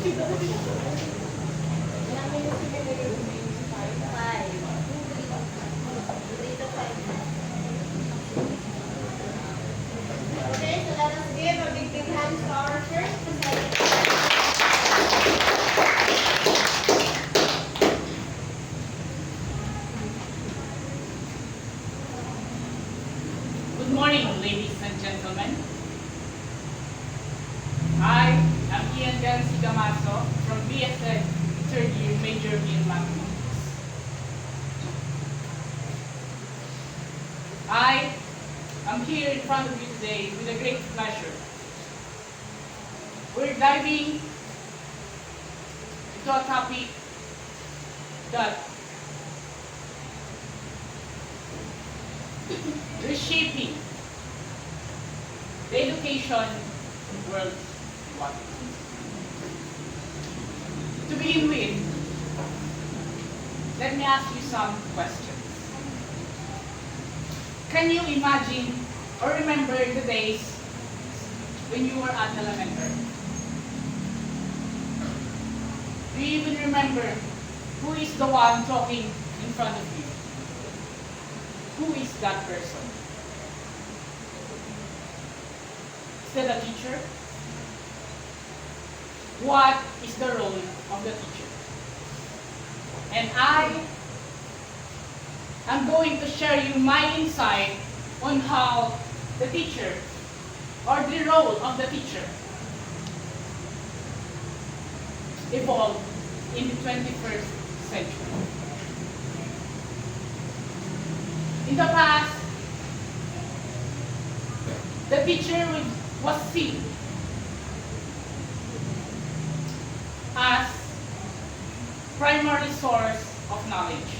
Okay, so let us give a big hand to our first presenter. Good morning, ladies and gentlemen. I am Ian Gansi Gamaso from BSN third year major in mathematics. I am here in front of you today with a great pleasure. We're diving into a topic that reshaping the education worldwide. To begin with, let me ask you some questions. Can you imagine or remember the days when you were at elementary? Do you even remember who is the one talking in front of you? Who is that person? Is that a teacher? What is the role of the teacher? And I am going to share you my insight on how the teacher or the role of the teacher evolved in the 21st century. In the past, the teacher was seen as primary source of knowledge,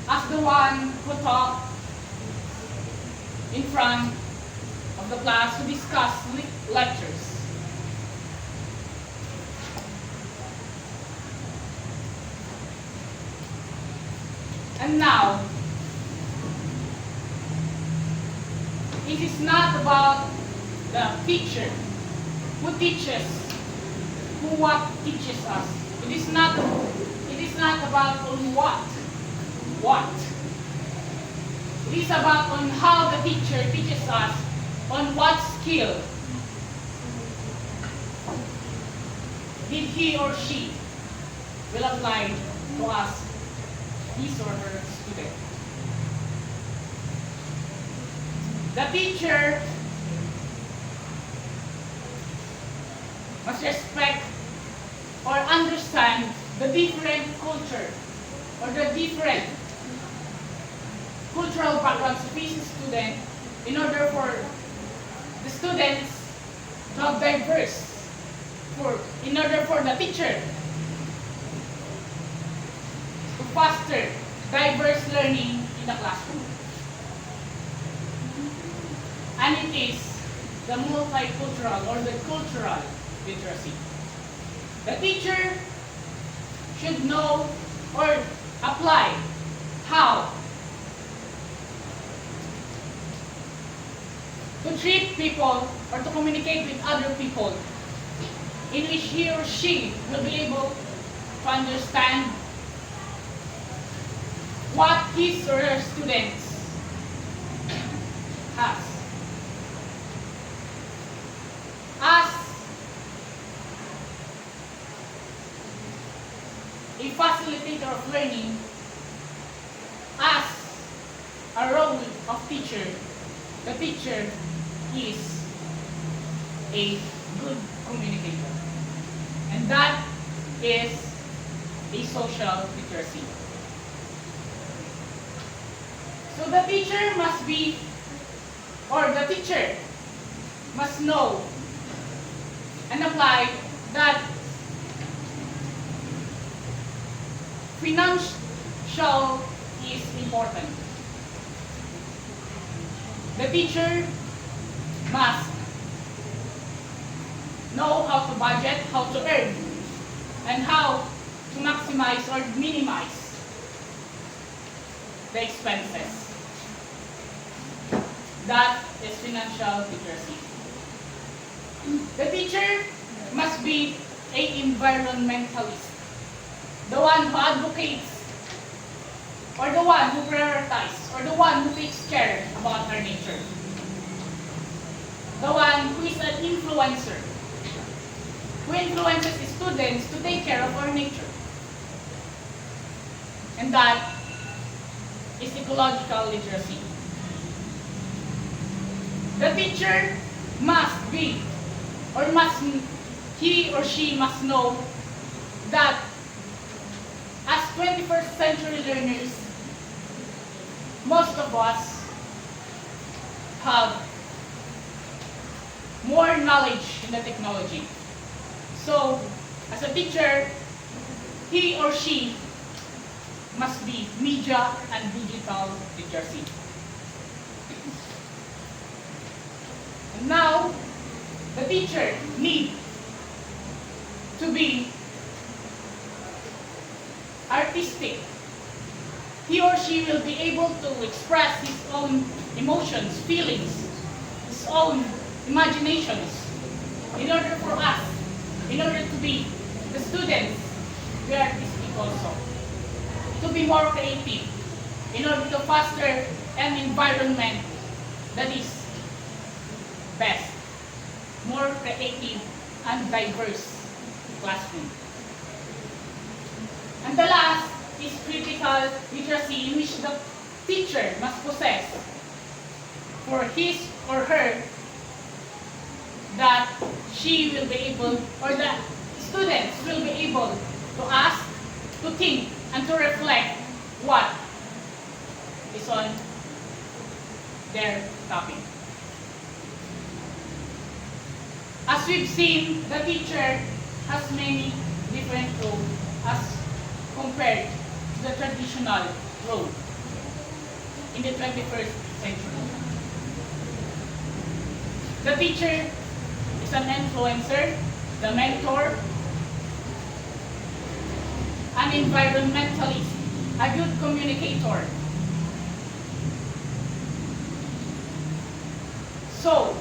as the one who talked in front of the class to discuss lectures. And now, it is not about the teacher who teaches, who what teaches us. It is not about on what. It is about on how the teacher teaches us on what skill did he or she will apply to us, his or her student. The teacher must respect or understand the different culture or the different cultural backgrounds of each student in order for the students to have diverse, in order for the teacher to foster diverse learning in the classroom. And it is the multicultural or the cultural literacy. The teacher should know or apply how to treat people or to communicate with other people in which he or she will be able to understand what his or her students has. As a facilitator of learning, as a role of teacher, the teacher is a good communicator. And that is a social literacy. So the teacher must be, or the teacher must know and apply that financial is important. The teacher must know how to budget, how to earn, and how to maximize or minimize the expenses. That is financial literacy. The teacher must be a environmentalist, the one who advocates, or the one who prioritizes, or the one who takes care about our nature. The one who is an influencer, who influences the students to take care of our nature. And that is ecological literacy. The teacher must be, or he or she must know that as 21st century learners, most of us have more knowledge in the technology. So, as a teacher, he or she must be media and digital literacy. And now, the teacher needs to be artistic. He or she will be able to express his own emotions, feelings, his own imaginations. In order for us, in order to be the students, we are artistic also. To be more creative, in order to foster an environment that is best, more creative and diverse classroom. And the last is critical literacy, in which the teacher must possess for his or her, that she will be able, or the students will be able to ask, to think, and to reflect what is on their topic. As we've seen, the teacher has many different roles as compared to the traditional role in the 21st century. The teacher is an influencer, the mentor, an environmentalist, a good communicator. So,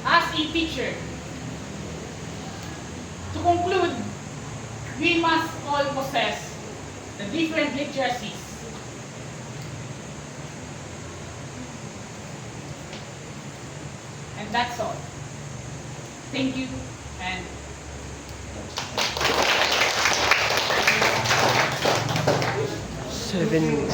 as a teacher, to conclude, we must all possess the different literacies. And that's all. Thank you, and Seven